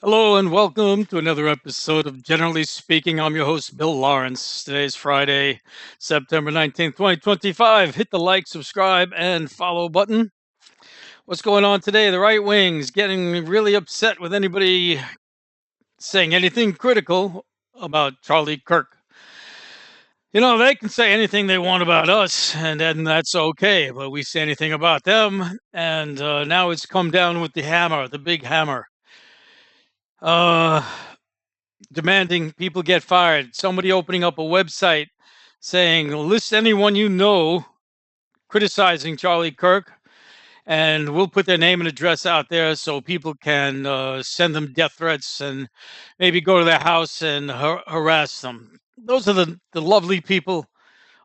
Hello and welcome to another episode of Generally Speaking. I'm your host, Bill Lawrence. Today's Friday, September 19th, 2025. Hit the like, subscribe, and follow button. What's going on today? The right wing's getting really upset with anybody saying anything critical about Charlie Kirk. You know, they can say anything they want about us, and then that's okay. But we say anything about them, and now it's come down with the hammer, the big hammer. Uh, Demanding people get fired. Somebody opening up a website saying, list anyone you know criticizing Charlie Kirk, and we'll put their name and address out there so people can send them death threats and maybe go to their house and harass them. Those are the lovely people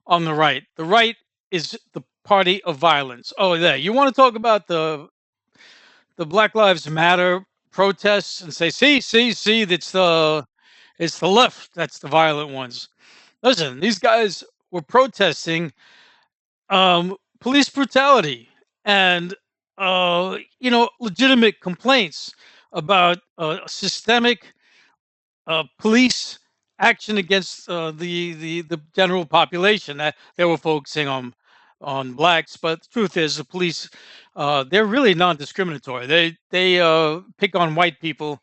on the right. The right is the party of violence. Oh, yeah. You want to talk about the Black Lives Matter protests and say, see, it's the left that's the violent ones. Listen, these guys were protesting police brutality and legitimate complaints about systemic police action against the general population. That they were focusing on blacks, but the truth is, the police they're really non-discriminatory. They pick on white people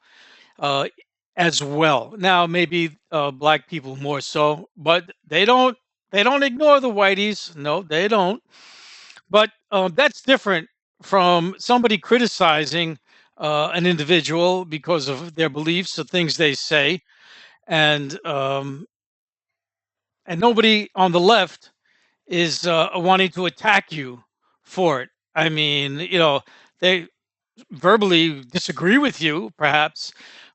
uh, as well. Now, maybe black people more so, but they don't ignore the whiteys. No, they don't. But that's different from somebody criticizing an individual because of their beliefs or things they say, and nobody on the left is wanting to attack you for it. I mean, they verbally disagree with you, perhaps,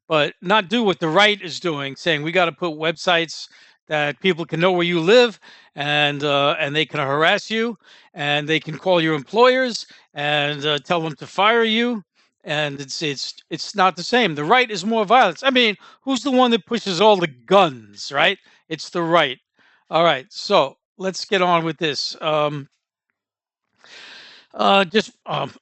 but not do what the right is doing, saying we got to put websites that people can know where you live, and they can harass you, and they can call your employers and tell them to fire you. And it's not the same. The right is more violence. I mean, who's the one that pushes all the guns, right? It's the right. All right, so let's get on with this. Just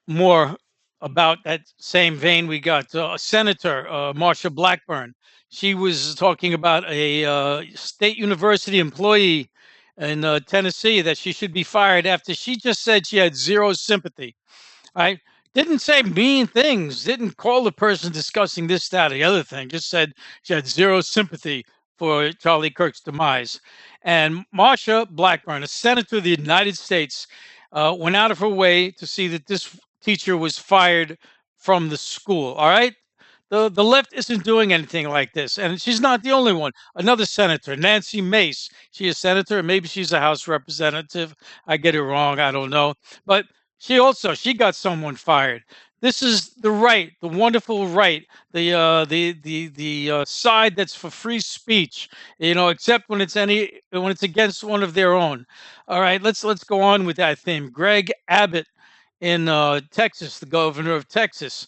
more about that same vein, we got Senator Marsha Blackburn. She was talking about a state university employee in Tennessee that she should be fired after she just said she had zero sympathy. Right? Didn't say mean things. Didn't call the person discussing this, that, or the other thing. Just said she had zero sympathy for Charlie Kirk's demise. And Marsha Blackburn, a senator of the United States, went out of her way to see that this teacher was fired from the school. All right. The left isn't doing anything like this, and she's not the only one. Another senator, Nancy Mace, she's a senator, maybe she's a House representative. I get it wrong, I don't know, but she got someone fired. This is the right, the wonderful right, the side that's for free speech. Except when it's against one of their own. All right, let's go on with that theme. Greg Abbott in Texas, the governor of Texas,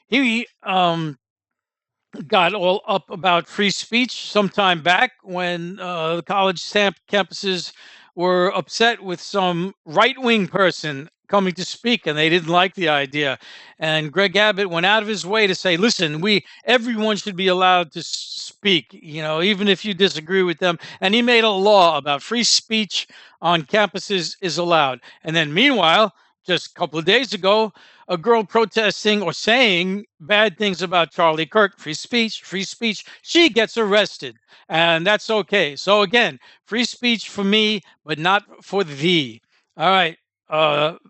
he got all up about free speech some time back when the college campuses were upset with some right wing person coming to speak, and they didn't like the idea. And Greg Abbott went out of his way to say, listen, everyone should be allowed to speak, even if you disagree with them. And he made a law about free speech on campuses is allowed. And then meanwhile, just a couple of days ago, a girl protesting or saying bad things about Charlie Kirk, free speech, she gets arrested. And that's okay. So again, free speech for me, but not for thee. All right.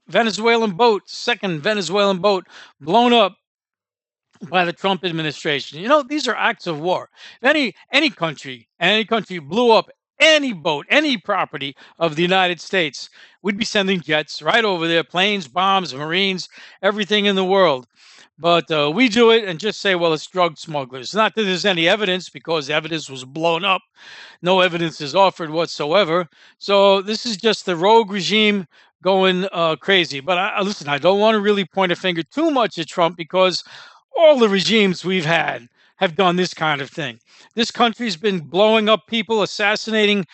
Venezuelan boat, second Venezuelan boat blown up by the Trump administration. These are acts of war. Any country blew up any boat, any property of the United States, we'd be sending jets right over there, planes, bombs, Marines, everything in the world. But we do it and just say, well, it's drug smugglers. Not that there's any evidence, because evidence was blown up. No evidence is offered whatsoever. So this is just the rogue regime going crazy. But listen, I don't want to really point a finger too much at Trump, because all the regimes we've had have done this kind of thing. This country's been blowing up people, assassinating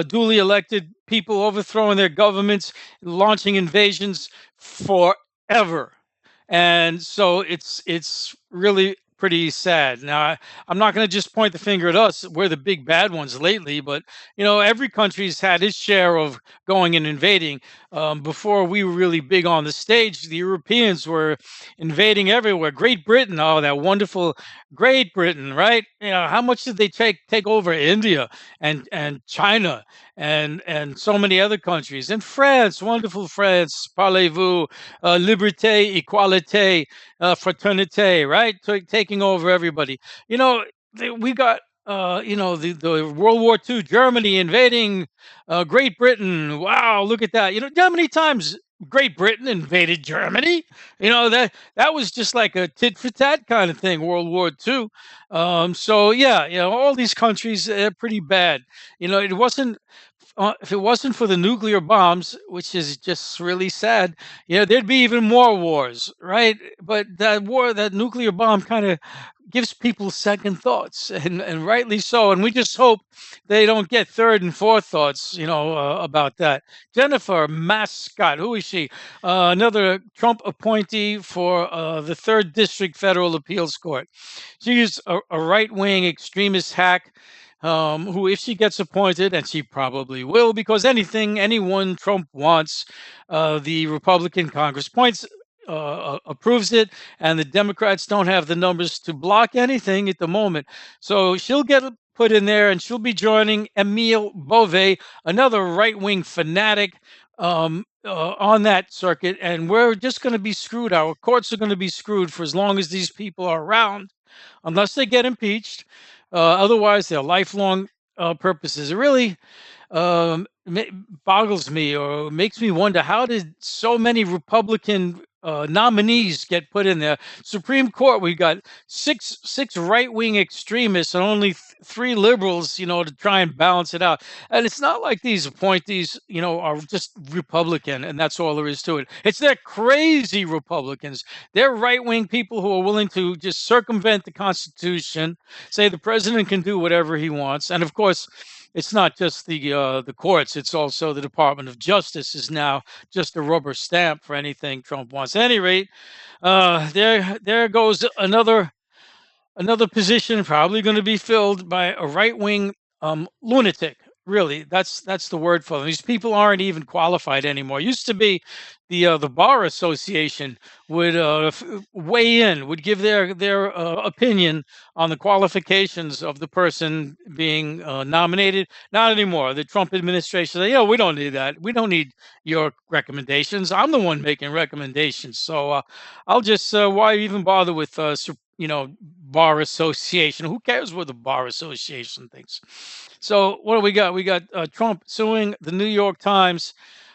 duly elected people, overthrowing their governments, launching invasions forever. And so it's really pretty sad. Now, I'm not going to just point the finger at us. We're the big bad ones lately, but every country's had its share of going and invading. Before we were really big on the stage, the Europeans were invading everywhere. Great Britain, oh, that wonderful Great Britain, right? How much did they take over India and China and so many other countries? And France, wonderful France, parlez-vous, liberté, equalité, fraternité, right? Taking over everybody. We got the World War II, Germany invading Great Britain. Wow, look at that. How many times Great Britain invaded Germany? That was just like a tit for tat kind of thing, World War II. So yeah, all these countries are pretty bad. It wasn't if it wasn't for the nuclear bombs, which is just really sad, there'd be even more wars, right? But that nuclear bomb kind of gives people second thoughts, and rightly so. And we just hope they don't get third and fourth thoughts, about that. Jennifer Mascot, who is she? Another Trump appointee for the Third District Federal Appeals Court. She's a right-wing extremist hack who, if she gets appointed, and she probably will, because anyone Trump wants, the Republican Congress approves it, and the Democrats don't have the numbers to block anything at the moment. So she'll get put in there, and she'll be joining Emile Bove, another right-wing fanatic on that circuit, and we're just going to be screwed. Our courts are going to be screwed for as long as these people are around, unless they get impeached. Otherwise, they're lifelong purposes. It really boggles me or makes me wonder, how did so many Republican nominees get put in there? Supreme Court, we got six right-wing extremists and only three liberals, to try and balance it out. And it's not like these appointees, are just Republican and that's all there is to it. It's they're crazy Republicans. They're right-wing people who are willing to just circumvent the Constitution, say the president can do whatever he wants. And of course, it's not just the courts; it's also the Department of Justice is now just a rubber stamp for anything Trump wants. At any rate, there goes another position probably going to be filled by a right-wing lunatic. Really, that's the word for them. These people aren't even qualified anymore. Used to be the bar association would weigh in, would give their opinion on the qualifications of the person being nominated. Not anymore. The Trump administration, we don't need that. We don't need your recommendations. I'm the one making recommendations. So I'll just why even bother with bar association? Who cares what the bar association thinks? So what do we got? We got Trump suing the New York Times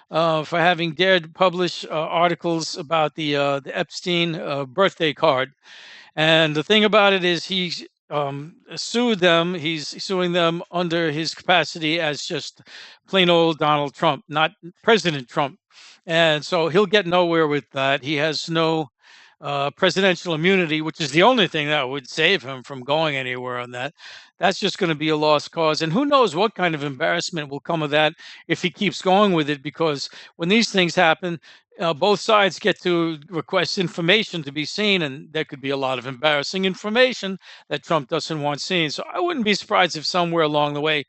for having dared publish articles about the Epstein birthday card. And the thing about it is he sued them. He's suing them under his capacity as just plain old Donald Trump, not President Trump. And so he'll get nowhere with that. He has no presidential immunity, which is the only thing that would save him from going anywhere on that. That's just going to be a lost cause. And who knows what kind of embarrassment will come of that if he keeps going with it, because when these things happen, both sides get to request information to be seen, and there could be a lot of embarrassing information that Trump doesn't want seen. So I wouldn't be surprised if somewhere along the way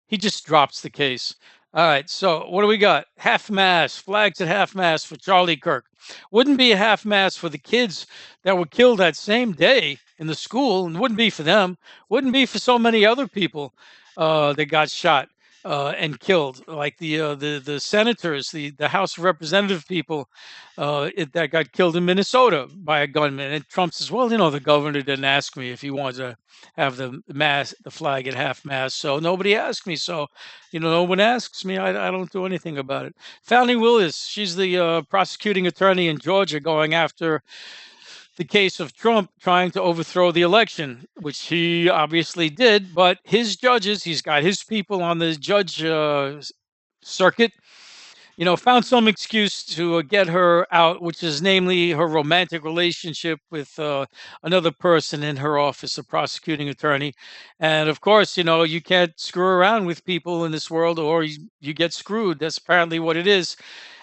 he just drops the case. All right, so what do we got? Half mast, flags at half mast for Charlie Kirk. Wouldn't be a half mast for the kids that were killed that same day in the school, and wouldn't be for them. Wouldn't be for so many other people that got shot and killed, like the senators, the House of Representative people that got killed in Minnesota by a gunman. And Trump says, "Well, the governor didn't ask me if he wanted to have the flag at half mast, so nobody asked me. So, no one asks me. I don't do anything about it." Fani Willis, she's the prosecuting attorney in Georgia, going after the case of Trump trying to overthrow the election, which he obviously did. But his judges, he's got his people on the judge circuit, found some excuse to get her out, which is namely her romantic relationship with another person in her office, a prosecuting attorney. And of course, you can't screw around with people in this world, or you get screwed. That's apparently what it is.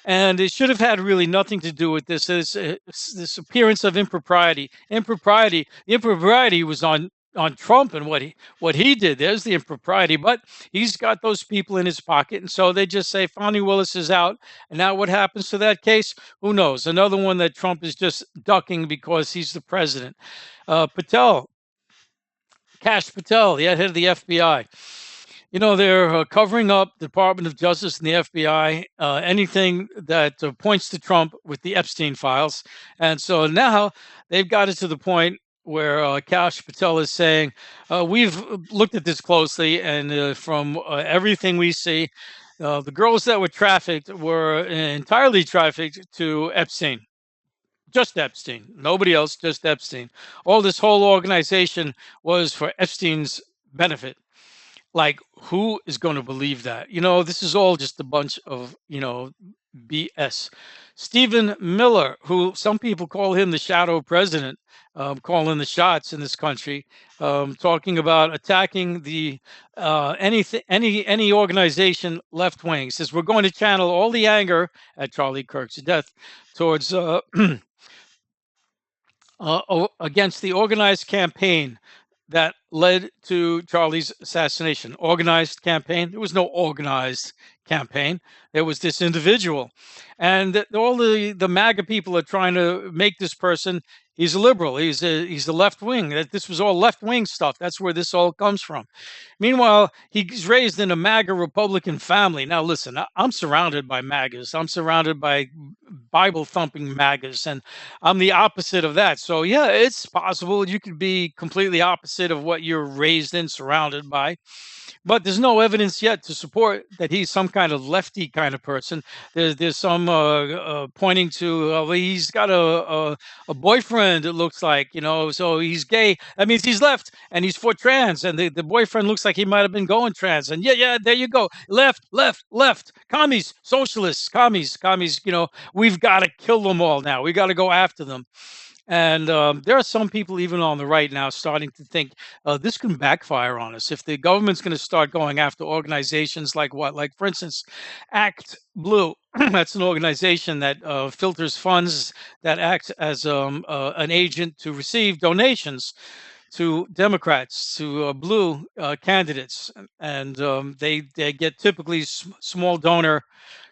And it should have had really nothing to do with this. This appearance of impropriety. The impropriety was on Trump and what he did. There's the impropriety, but he's got those people in his pocket, and so they just say Fani Willis is out. And now what happens to that case? Who knows? Another one that Trump is just ducking because he's the president. Patel, Kash Patel, the head of the FBI. They're covering up the Department of Justice and the FBI, anything that points to Trump with the Epstein files. And so now they've got it to the point where Kash Patel is saying, we've looked at this closely, and from everything we see, the girls that were trafficked were entirely trafficked to Epstein. Just Epstein, nobody else, just Epstein. All this whole organization was for Epstein's benefit. Like, who is going to believe that? This is all just a bunch of, BS. Stephen Miller, who some people call him the shadow president, calling the shots in this country, talking about attacking the anything, any organization left wing. Says we're going to channel all the anger at Charlie Kirk's death towards against the organized campaign that led to Charlie's assassination. Organized campaign? There was no organized campaign. There was this individual. And all the MAGA people are trying to make this person, he's a liberal, he's the left wing. This was all left wing stuff. That's where this all comes from. Meanwhile, he's raised in a MAGA Republican family. Now, listen, I'm surrounded by MAGAs. I'm surrounded by Bible thumping MAGAs, and I'm the opposite of that. So, yeah, it's possible you could be completely opposite of what you're raised in, surrounded by. But there's no evidence yet to support that he's some kind of lefty kind of person. There's some pointing to he's got a boyfriend. It looks like, so he's gay. That means he's left and he's for trans. And the boyfriend looks like he might have been going trans. And yeah, there you go. Left. Commies, socialists, commies. We've got to kill them all now. We got to go after them. And there are some people, even on the right now, starting to think this can backfire on us. If the government's going to start going after organizations like what? Like, for instance, Act Blue. That's an organization that filters funds, that acts as an agent to receive donations to Democrats, to blue candidates. And they get typically small donor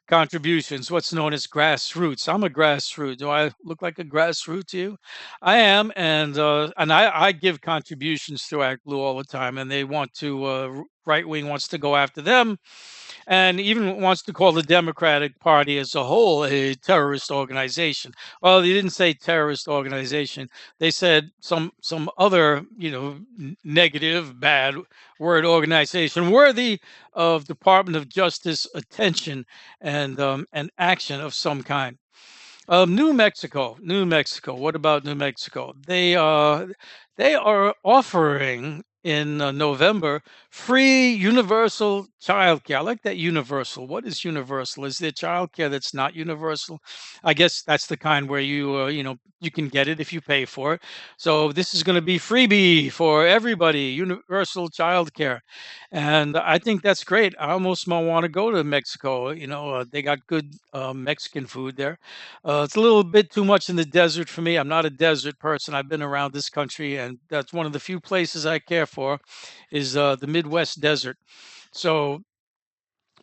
contributions, what's known as grassroots. I'm a grassroots. Do I look like a grassroots to you? I am, and I give contributions to Act Blue all the time, and they want to right wing wants to go after them, and even wants to call the Democratic Party as a whole a terrorist organization. Well, they didn't say terrorist organization. They said some other, negative, bad word organization worthy of Department of Justice attention and action of some kind. New Mexico. What about New Mexico? They are offering in November free universal childcare. I like that universal. What is universal? Is there childcare that's not universal? I guess that's the kind where you can get it if you pay for it. So this is going to be freebie for everybody, universal childcare, and I think that's great. I almost might want to go to Mexico. They got good Mexican food there. It's a little bit too much in the desert for me. I'm not a desert person. I've been around this country, and that's one of the few places I care for is the Midwest desert. So,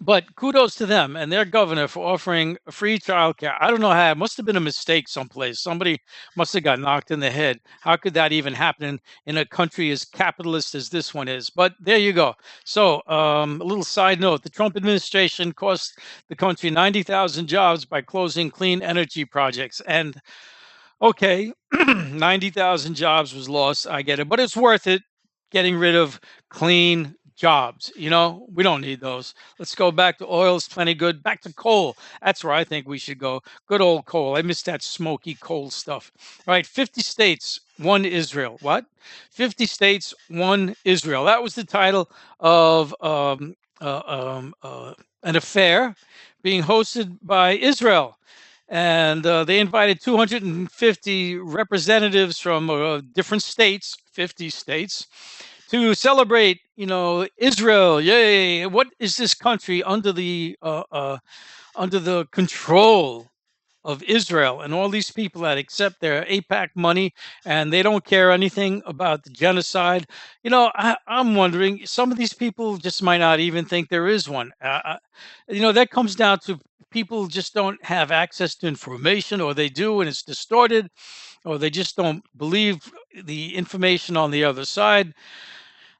but kudos to them and their governor for offering free childcare. I don't know how. It must have been a mistake someplace. Somebody must have got knocked in the head. How could that even happen in a country as capitalist as this one is? But there you go. So, a little side note: the Trump administration cost the country 90,000 jobs by closing clean energy projects. And okay, 90,000 jobs was lost. I get it, but it's worth it getting rid of clean jobs. We don't need those. Let's go back to oil. It's plenty good. Back to coal. That's where I think we should go. Good old coal. I miss that smoky coal stuff. All right, 50 states, one Israel. What? 50 states, one Israel. That was the title of an affair being hosted by Israel. And they invited 250 representatives from different states, 50 states, to celebrate, Israel. Yay! What is this country under the control of Israel and all these people that accept their APAC money and they don't care anything about the genocide? I'm wondering, some of these people just might not even think there is one. That comes down to people just don't have access to information, or they do and it's distorted, or they just don't believe the information on the other side.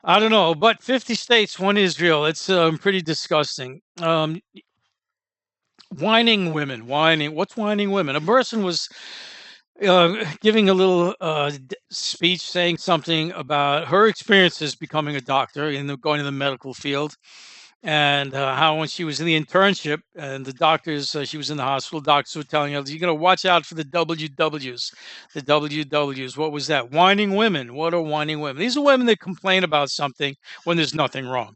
I don't know, but 50 states, one Israel. It's pretty disgusting. Whining women, whining. What's whining women? A person was giving a little speech saying something about her experiences becoming a doctor and going to the medical field, and how when she was in the internship and the doctors, she was in the hospital, doctors were telling her, you're going to watch out for the WWs. The WWs, what was that? Whining women. What are whining women? These are women that complain about something when there's nothing wrong.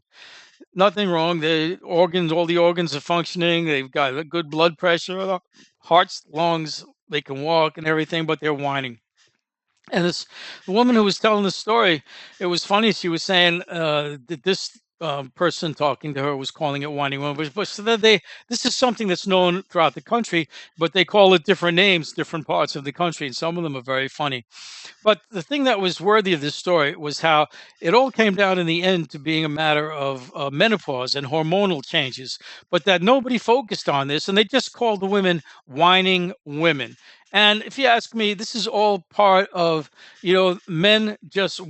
Nothing wrong. The organs, all the organs are functioning. They've got a good blood pressure, hearts, lungs, they can walk and everything, but they're whining. And the woman who was telling the story, it was funny. She was saying that this person talking to her was calling it whining woman, but so that this is something that's known throughout the country, but they call it different names, different parts of the country, and some of them are very funny. But the thing that was worthy of this story was how it all came down in the end to being a matter of menopause and hormonal changes, but that nobody focused on this, and they just called the women whining women. And if you ask me, this is all part of, men just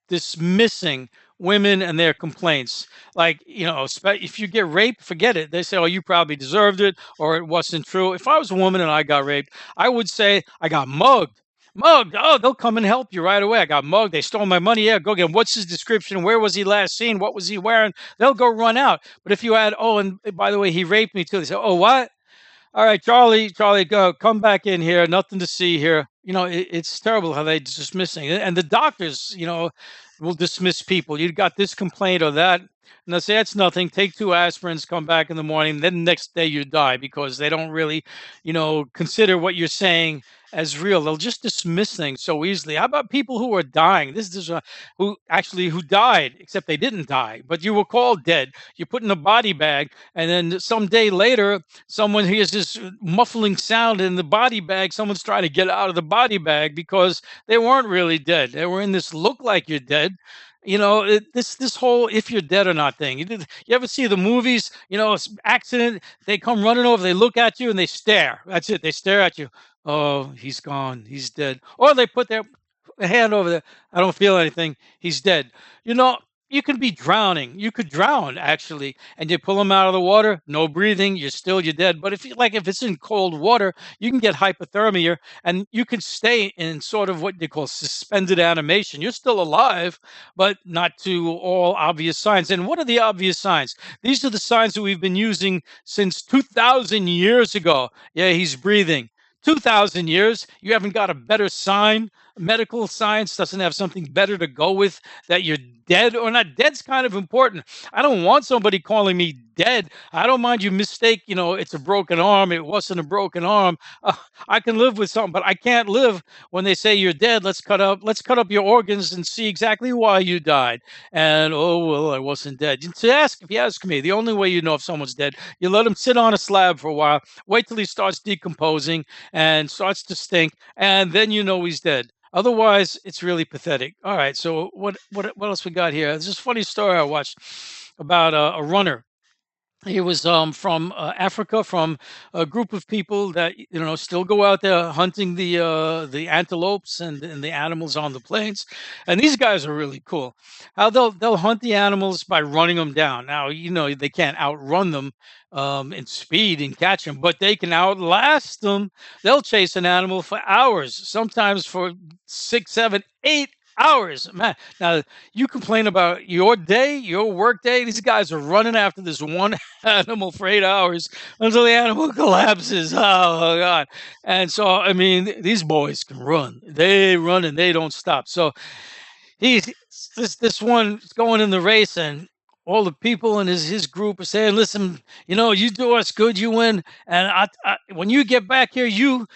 dismissing women and their complaints. Like, if you get raped, forget it. They say, oh, you probably deserved it, or it wasn't true. If I was a woman and I got raped, I would say, I got mugged. Mugged. Oh, they'll come and help you right away. I got mugged. They stole my money. Yeah, go get him. What's his description? Where was he last seen? What was he wearing? They'll go run out. But if you add, oh, and by the way, he raped me too, they say, oh, what? All right, Charlie, go, come back in here. Nothing to see here. It's terrible how they dismissing it. And the doctors, will dismiss people. You got this complaint or that, and they'll say that's nothing. Take 2 aspirins, come back in the morning. Then the next day you die because they don't really, consider what you're saying as real. They'll just dismiss things so easily. How about people who are dying? This is who died, except they didn't die, but you were called dead. You put in a body bag, and then some day later, someone hears this muffling sound in the body bag. Someone's trying to get out of the body bag because they weren't really dead. They were in this look like you're dead. This whole if you're dead or not thing. You ever see the movies? Accident. They come running over. They look at you and they stare. That's it. They stare at you. Oh, he's gone. He's dead. Or they put their hand over there. I don't feel anything. He's dead. You know, you could be drowning. You could drown actually, and you pull him out of the water. No breathing. You're dead. But if it's in cold water, you can get hypothermia, and you can stay in sort of what they call suspended animation. You're still alive, but not to all obvious signs. And what are the obvious signs? These are the signs that we've been using since 2,000 years ago. Yeah, he's breathing. 2,000 years, you haven't got a better sign. Medical science doesn't have something better to go with that you're dead or not. Dead's kind of important. I don't want somebody calling me dead. I don't mind you mistake, it's a broken arm. It wasn't a broken arm. I can live with something, but I can't live when they say you're dead. Let's cut up your organs and see exactly why you died. And oh well, I wasn't dead. If you ask me, the only way you know if someone's dead, you let him sit on a slab for a while, wait till he starts decomposing and starts to stink, and then you know he's dead. Otherwise, it's really pathetic. All right, so what else we got here? There's this funny story I watched about a runner. He was from Africa, from a group of people that still go out there hunting the antelopes and the animals on the plains. And these guys are really cool. How they'll hunt the animals by running them down. Now they can't outrun them in speed and catch them, but they can outlast them. They'll chase an animal for hours, sometimes for 6, 7, 8 hours, man. Now you complain about your day, your work day. These guys are running after this one animal for 8 hours until the animal collapses. Oh God! And so, I mean, these boys can run. They run and they don't stop. So he's this one is going in the race, and all the people in his group are saying, "Listen, you do us good, you win, and when you get back here, you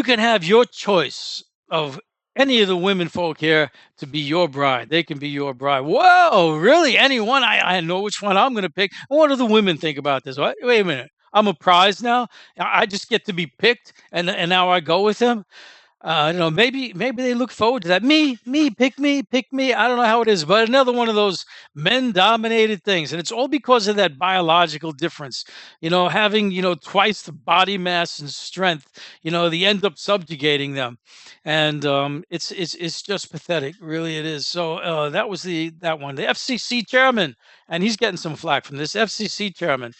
can have your choice of any of the women folk here to be your bride. They can be your bride." Whoa, really? Anyone? I know which one I'm going to pick. What do the women think about this? What? Wait a minute. I'm a prize now. I just get to be picked, and now I go with him. I don't know. Maybe they look forward to that. Me, pick me. I don't know how it is, but another one of those men-dominated things, and it's all because of that biological difference. Having twice the body mass and strength. They end up subjugating them, and it's just pathetic. Really, it is. So that was that one. The FCC chairman, and he's getting some flack from this FCC chairman.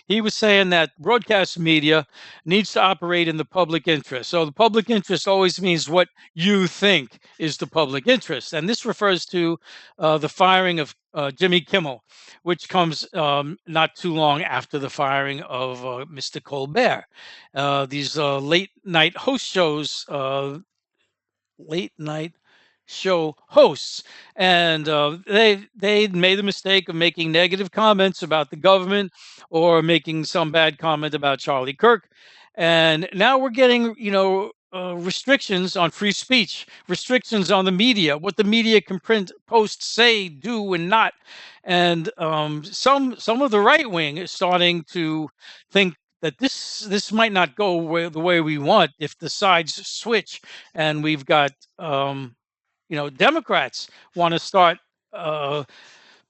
He was saying that broadcast media needs to operate in the public interest. So the public interest always means what you think is the public interest. And this refers to the firing of Jimmy Kimmel, which comes not too long after the firing of Mr. Colbert. These late night host shows, late night show hosts, and they made the mistake of making negative comments about the government or making some bad comment about Charlie Kirk, and now we're getting restrictions on free speech, restrictions on the media, what the media can print, post, say, do, and not, and some of the right wing is starting to think that this might not go the way we want if the sides switch, and we've got Democrats want to start uh,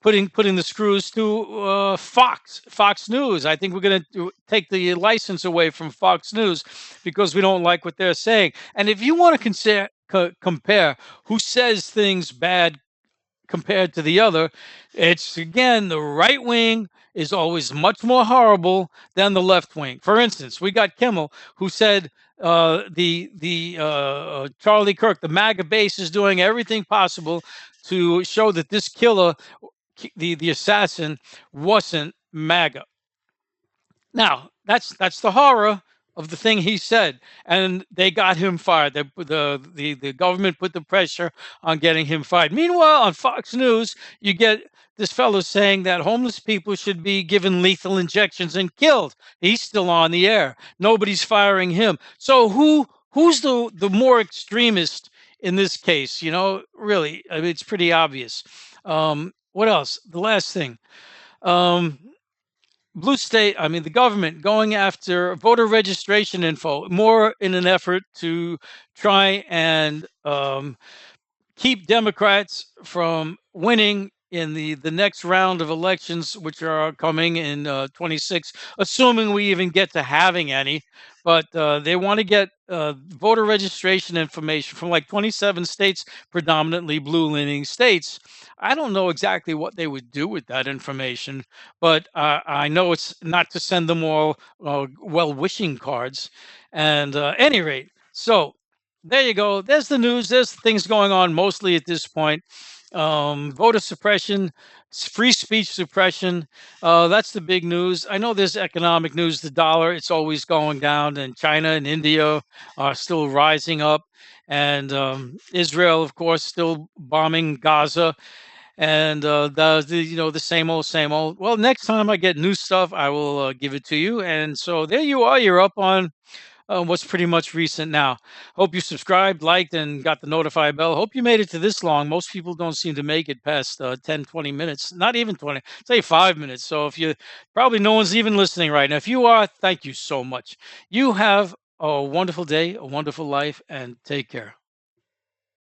putting the screws to Fox News. I think we're going to take the license away from Fox News because we don't like what they're saying. And if you want to compare who says things bad compared to the other, it's again the right wing is always much more horrible than the left wing. For instance, we got Kimmel who said the Charlie Kirk, the MAGA base, is doing everything possible to show that this killer, the assassin, wasn't MAGA. Now, that's the horror of the thing he said, and they got him fired. The government put the pressure on getting him fired. Meanwhile, on Fox News, you get this fellow saying that homeless people should be given lethal injections and killed. He's still on the air. Nobody's firing him. So who's the more extremist in this case? Really, I mean, it's pretty obvious. What else? The last thing. Blue state, I mean, the government going after voter registration info more in an effort to try and keep Democrats from winning in the next round of elections, which are coming in 26, assuming we even get to having any. But they want to get voter registration information from like 27 states, predominantly blue-leaning states. I don't know exactly what they would do with that information, but I know it's not to send them all well-wishing cards. And any rate, so there you go. There's the news. There's things going on mostly at this point. Voter suppression, free speech suppression. That's the big news. I know there's economic news. The dollar, it's always going down, and China and India are still rising up, and Israel, of course, still bombing Gaza, and the same old, same old. Well, next time I get new stuff, I will give it to you. And so there you are. You're up on what's pretty much recent now. Hope you subscribed, liked, and got the notify bell. Hope you made it to this long. Most people don't seem to make it past 10, 20 minutes, not even 20, say 5 minutes. So if you probably no one's even listening right now. If you are, thank you so much. You have a wonderful day, a wonderful life, and take care.